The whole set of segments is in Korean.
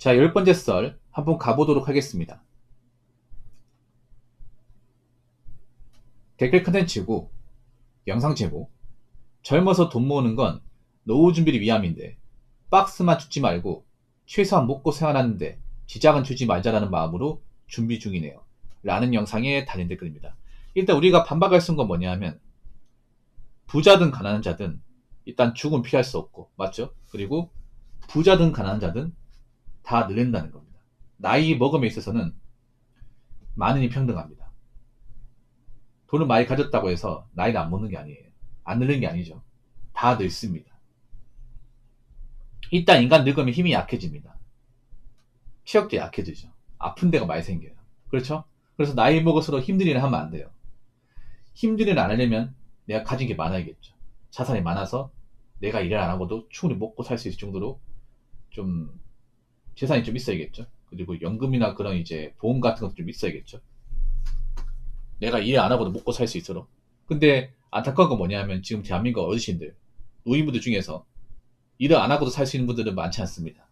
자, 10번째 썰 한번 가보도록 하겠습니다. 댓글 컨텐츠고 영상 제목 젊어서 돈 모으는 건 노후 준비를 위함인데 박스만 줍지 말고 최소한 먹고 생활하는데 지장은 주지 말자라는 마음으로 준비 중이네요. 라는 영상에 달린 댓글입니다. 일단 우리가 반박할 수 있는 건 뭐냐 하면 부자든 가난한 자든 일단 죽음 피할 수 없고 맞죠? 그리고 부자든 가난한 자든 다 늙는다는 겁니다. 나이 먹음에 있어서는 만인이 평등합니다. 돈을 많이 가졌다고 해서 나이를 안 먹는 게 아니에요. 안 늙는 게 아니죠. 다 늙습니다. 일단 인간 늙으면 힘이 약해집니다. 체력도 약해지죠. 아픈 데가 많이 생겨요. 그렇죠? 그래서 나이 먹어서도 힘든 일을 하면 안 돼요. 힘든 일을 안 하려면 내가 가진 게 많아야겠죠. 자산이 많아서 내가 일을 안 하고도 충분히 먹고 살 수 있을 정도로 좀 재산이 좀 있어야겠죠. 그리고 연금이나 그런 이제 보험 같은 것도 좀 있어야겠죠. 내가 일 안 하고도 먹고 살 수 있도록. 근데 안타까운 건 뭐냐면 지금 대한민국 어르신들, 노인분들 중에서 일을 안 하고도 살 수 있는 분들은 많지 않습니다.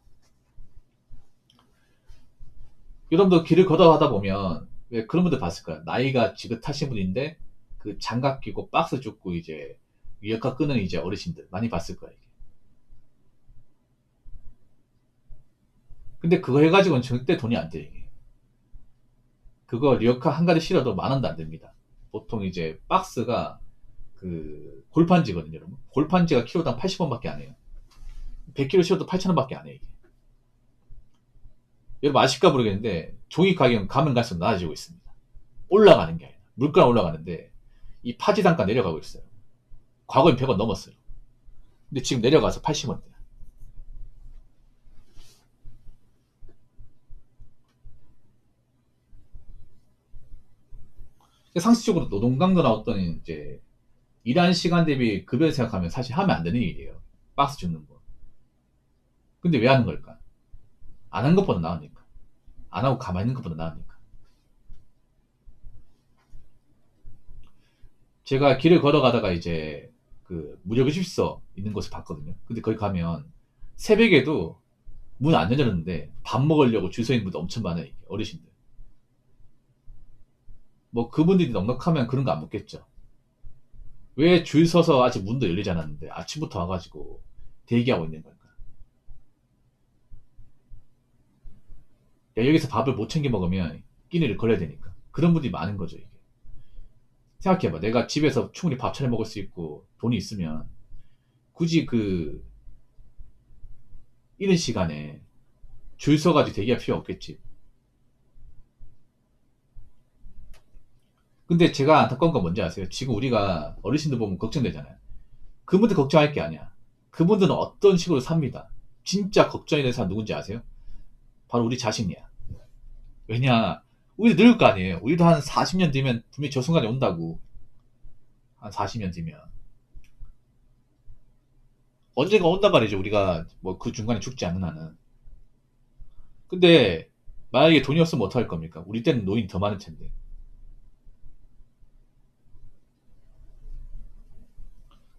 여러분도 길을 걷어가다 보면 왜 그런 분들 봤을 거야. 나이가 지긋하신 분인데 그 장갑 끼고 박스 줍고 이제 리어카 끄는 이제 어르신들 많이 봤을 거야. 이게. 근데 그거 해가지고는 절대 돈이 안 돼. 이게. 그거 리어카 한 가지 실어도 10,000원도 안 됩니다. 보통 이제 박스가 그 골판지거든요, 여러분. 골판지가 키로당 80원밖에 안 해요. 100kg 실어도 8,000원밖에 안 해요. 이게. 여러분 아실까 모르겠는데 종이 가격은 가면 갈수록 낮아지고 있습니다. 올라가는 게 아니라 물가 올라가는데 이 파지 단가 내려가고 있어요. 과거엔 100원 넘었어요. 근데 지금 내려가서 80원대. 상식적으로 노동 강도나 어떤 이제 일하는 시간 대비 급여를 생각하면 사실 하면 안 되는 일이에요. 박스 줍는 거. 근데 왜 하는 걸까? 안 한 것보다 나으니까. 안 하고 가만히 있는 것보다 나으니까. 제가 길을 걸어가다가 이제 그 무료급식소 있는 곳을 봤거든요. 근데 거기 가면 새벽에도 문 안 열렸는데 밥 먹으려고 줄 서 있는 분들 엄청 많아요. 어르신들. 뭐 그분들이 넉넉하면 그런 거 안 먹겠죠. 왜 줄 서서 아직 문도 열리지 않았는데 아침부터 와가지고 대기하고 있는 걸까? 야, 여기서 밥을 못 챙겨 먹으면 끼니를 걸려야 되니까. 그런 분들이 많은 거죠, 이게. 생각해봐. 내가 집에서 충분히 밥 차려 먹을 수 있고 돈이 있으면 굳이 그 이른 시간에 줄 서가지고 대기할 필요 없겠지. 근데 제가 안타까운 건 뭔지 아세요? 지금 우리가 어르신들 보면 걱정되잖아요. 그분들 걱정할 게 아니야. 그분들은 어떤 식으로 삽니다. 진짜 걱정이 되는 사람 누군지 아세요? 바로 우리 자신이야. 왜냐, 우리도 늙을 거 아니에요. 우리도 한 40년 뒤면 분명히 저 순간이 온다고. 한 40년 뒤면. 언젠가 온단 말이죠. 우리가 뭐 그 중간에 죽지 않는 한은. 근데 만약에 돈이 없으면 어떡할 겁니까? 우리 때는 노인 더 많을 텐데.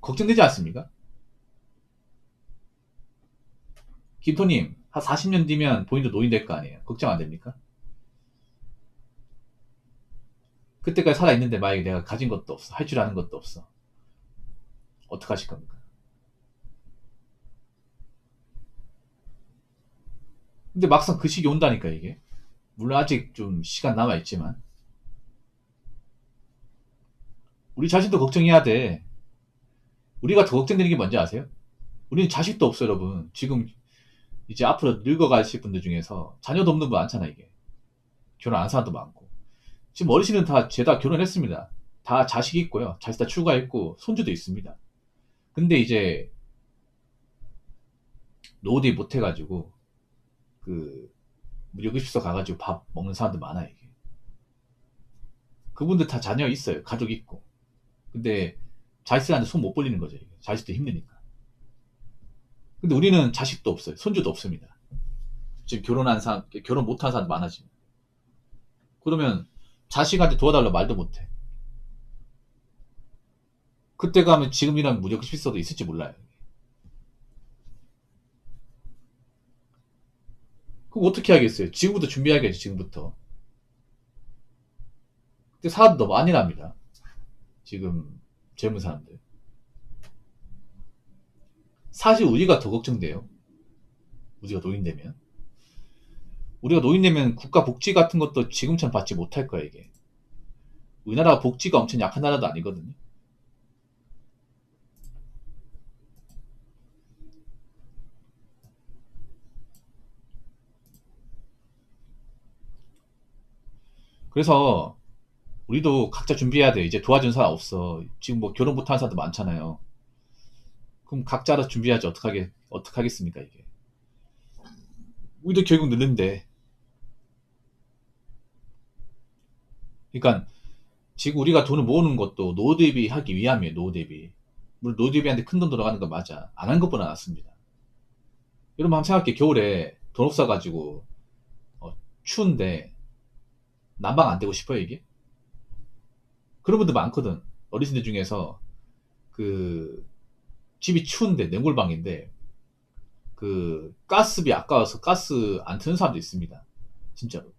걱정되지 않습니까? 김토님, 한 40년 뒤면 본인도 노인 될 거 아니에요. 걱정 안 됩니까? 그때까지 살아있는데 만약에 내가 가진 것도 없어. 할 줄 아는 것도 없어. 어떡하실 겁니까? 근데 막상 그 시기 온다니까, 이게. 물론 아직 좀 시간 남아있지만. 우리 자신도 걱정해야 돼. 우리가 더 걱정되는 게 뭔지 아세요? 우리는 자식도 없어, 여러분. 지금 이제 앞으로 늙어가실 분들 중에서 자녀도 없는 분 많잖아, 이게. 결혼 안 한 사람도 많고. 지금 어르신은 다 죄다 결혼했습니다. 다 자식이 있고요. 자식 다 출가했고, 손주도 있습니다. 근데 이제 노후대 못해가지고, 그, 무료급식소 가가지고 밥 먹는 사람들 많아요, 이게. 그분들 다 자녀 있어요. 가족 있고. 근데 자식들한테 손 못 벌리는 거죠, 이게. 자식도 힘드니까. 근데 우리는 자식도 없어요. 손주도 없습니다. 지금 결혼한 사람, 결혼 못한 사람 많아지면. 그러면 자식한테 도와달라 말도 못해. 그때 가면 지금이랑 무료급식소도 있을지 몰라요. 그럼 어떻게 하겠어요? 지금부터 준비해야겠지, 지금부터. 근데 사람도 너무 안일합니다. 지금 젊은 사람들. 사실 우리가 더 걱정돼요. 우리가 노인되면. 우리가 노인되면 국가 복지 같은 것도 지금처럼 받지 못할 거야, 이게. 우리나라가 복지가 엄청 약한 나라도 아니거든요. 그래서 우리도 각자 준비해야 돼. 이제 도와준 사람 없어. 지금 뭐 결혼 못하는 사람도 많잖아요. 그럼 각자 알아서 준비해야지. 어떡하겠습니까, 이게. 우리도 결국 늙는데. 그러니까 지금 우리가 돈을 모으는 것도 노후 대비하기 위함이에요. 노후 대비. 물론 노후 대비한테 큰 돈 들어가는 건 맞아. 안 한 것보다 낫습니다. 여러분 한번 생각해. 겨울에 돈 없어가지고 추운데 난방 안 되고 싶어요, 이게? 그런 분들 많거든. 어르신들 중에서 그 집이 추운데 냉골방인데 그 가스비 아까워서 가스 안 트는 사람도 있습니다. 진짜로.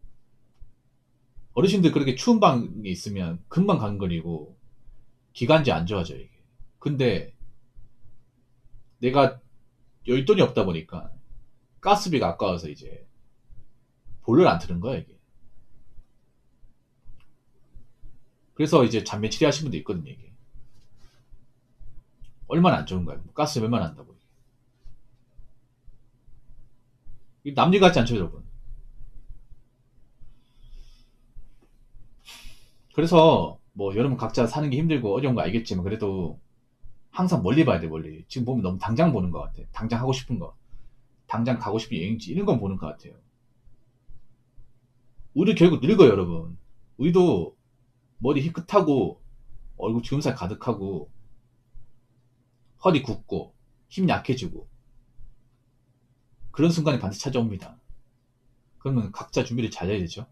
어르신들 그렇게 추운 방에 있으면 금방 간거리고 기관지 안 좋아져요, 이게. 근데 내가 열돈이 없다 보니까 가스비가 아까워서 이제 보일러를 안 트는 거야, 이게. 그래서 이제 잔매 치료하시는 분도 있거든요, 이게. 얼마나 안 좋은 거야. 가스 얼마나 한다고. 이게 남일 같지 않죠, 여러분? 그래서 뭐 여러분 각자 사는 게 힘들고 어려운 거 알겠지만 그래도 항상 멀리 봐야 돼, 멀리. 지금 보면 너무 당장 보는 것 같아. 당장 하고 싶은 거. 당장 가고 싶은 여행지 이런 건 보는 것 같아요. 우리 결국 늙어요, 여러분. 우리도 머리 희끗하고 얼굴 주름살 가득하고 허리 굽고 힘 약해지고 그런 순간이 반드시 찾아옵니다. 그러면 각자 준비를 잘 해야 되죠.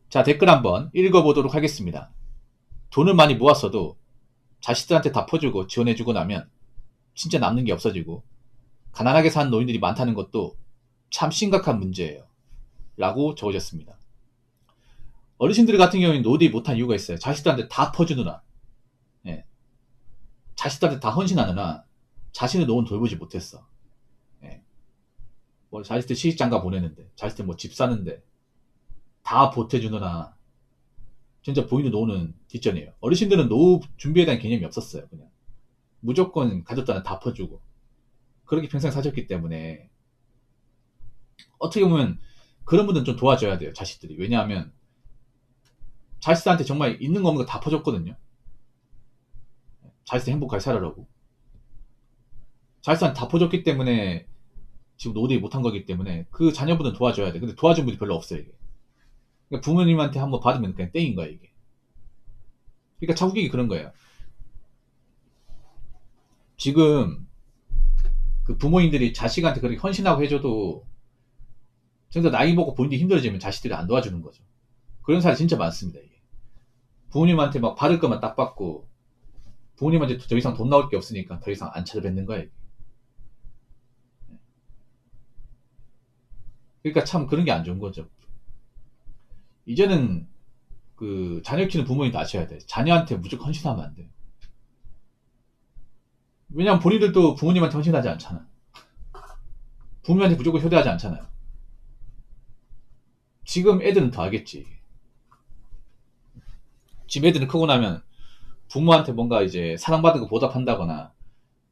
자, 댓글 한번 읽어보도록 하겠습니다. 돈을 많이 모았어도 자식들한테 다 퍼주고 지원해주고 나면 진짜 남는 게 없어지고 가난하게 사는 노인들이 많다는 것도 참 심각한 문제예요. 라고 적어졌습니다. 어르신들 같은 경우에는 노디 못한 이유가 있어요. 자식들한테 다 퍼주느라. 예. 자식들한테 다 헌신하느라 자신의 노후는 돌보지 못했어. 예. 뭐 자식들 시집장가 보내는데, 자식들 뭐 집 사는데 다 보태주느라 진짜 본인의 노후는 뒷전이에요. 어르신들은 노후 준비에 대한 개념이 없었어요. 그냥 무조건 가족들한테 다 퍼주고 그렇게 평생 사셨기 때문에 어떻게 보면 그런 분들은 좀 도와줘야 돼요. 자식들이. 왜냐하면 자식들한테 정말 있는 거 없는 거 다 퍼줬거든요. 자식들 행복하게 살아라고. 자식들한테 다 퍼줬기 때문에 지금 노후대비 못한 거기 때문에 그 자녀분은 도와줘야 돼. 근데 도와준 분이 별로 없어요, 이게. 그러니까 부모님한테 한번 받으면 그냥 땡인 거야, 이게. 그러니까 자국이 그런 거예요. 지금 그 부모님들이 자식한테 그렇게 헌신하고 해줘도 진짜 나이 먹고 본인이 힘들어지면 자식들이 안 도와주는 거죠. 그런 사례 진짜 많습니다, 이게. 부모님한테 막 받을 것만 딱 받고 부모님한테 더 이상 돈 나올 게 없으니까 더 이상 안 찾아뵙는 거야, 이게. 그러니까 참 그런 게 안 좋은 거죠. 이제는 그 자녀 키우는 부모님도 아셔야 돼. 자녀한테 무조건 헌신하면 안 돼. 왜냐면 본인들도 부모님한테 헌신하지 않잖아. 부모님한테 무조건 효도하지 않잖아요. 지금 애들은 더 하겠지. 지금 애들은 크고 나면 부모한테 뭔가 이제 사랑받은 거 보답한다거나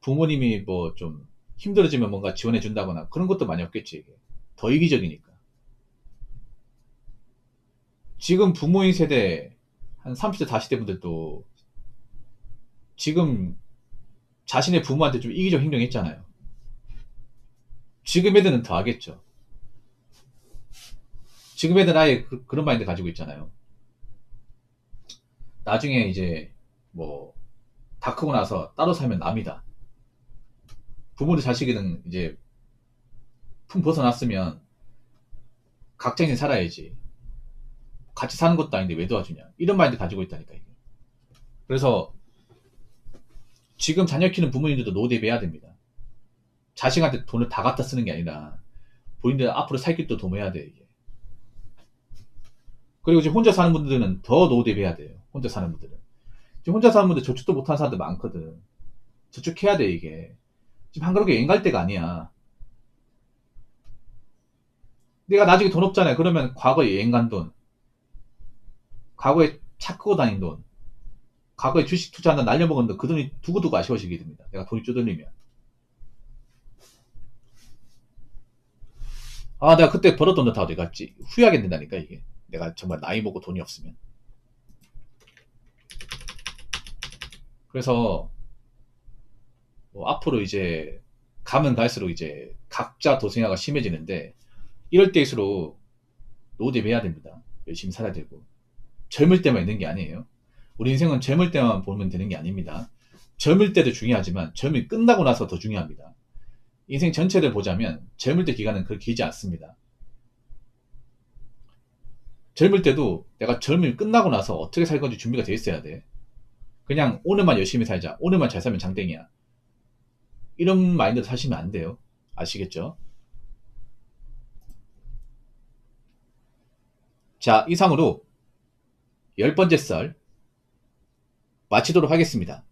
부모님이 뭐 좀 힘들어지면 뭔가 지원해 준다거나 그런 것도 많이 없겠지. 이게. 더 이기적이니까. 지금 부모인 세대 한 30대 40대 분들도 지금 자신의 부모한테 좀 이기적 행동했잖아요. 지금 애들은 더 하겠죠. 지금 애들은 아예 그런 마인드 가지고 있잖아요. 나중에 이제 뭐 다 크고 나서 따로 살면 남이다. 부모도 자식이든 이제 품 벗어났으면 각자 인생 살아야지. 같이 사는 것도 아닌데 왜 도와주냐. 이런 마인드 가지고 있다니까, 이게. 그래서 지금 자녀 키우는 부모님들도 노후 대비해야 됩니다. 자식한테 돈을 다 갖다 쓰는 게 아니라 본인들 앞으로 살 길도 도모해야 돼 이게. 그리고 지금 혼자 사는 분들은 더 노후 대비해야 돼요. 혼자 사는 분들은. 지금 혼자 사는 분들 저축도 못하는 사람들 많거든. 저축해야 돼 이게. 지금 한가롭게 여행 갈 때가 아니야. 내가 나중에 돈 없잖아요. 그러면 과거에 여행 간 돈, 과거에 차 끄고 다닌 돈, 과거에 주식 투자한다 날려먹은 돈, 그 돈이 두고두고 아쉬워지게 됩니다. 내가 돈이 쪼들리면. 아, 내가 그때 벌었던 돈 다 어디 갔지? 후회하게 된다니까, 이게. 내가 정말 나이 먹고 돈이 없으면. 그래서, 뭐 앞으로 이제, 가면 갈수록 이제, 각자 도생화가 심해지는데, 이럴 때일수록 노후 대비해야 됩니다. 열심히 살아야 되고. 젊을 때만 있는 게 아니에요. 우리 인생은 젊을 때만 보면 되는 게 아닙니다. 젊을 때도 중요하지만, 젊이 끝나고 나서 더 중요합니다. 인생 전체를 보자면, 젊을 때 기간은 그렇게 길지 않습니다. 젊을 때도 내가 젊음이 끝나고 나서 어떻게 살 건지 준비가 돼 있어야 돼. 그냥 오늘만 열심히 살자. 오늘만 잘 살면 장땡이야. 이런 마인드로 사시면 안 돼요. 아시겠죠? 자, 이상으로 10번째 썰 마치도록 하겠습니다.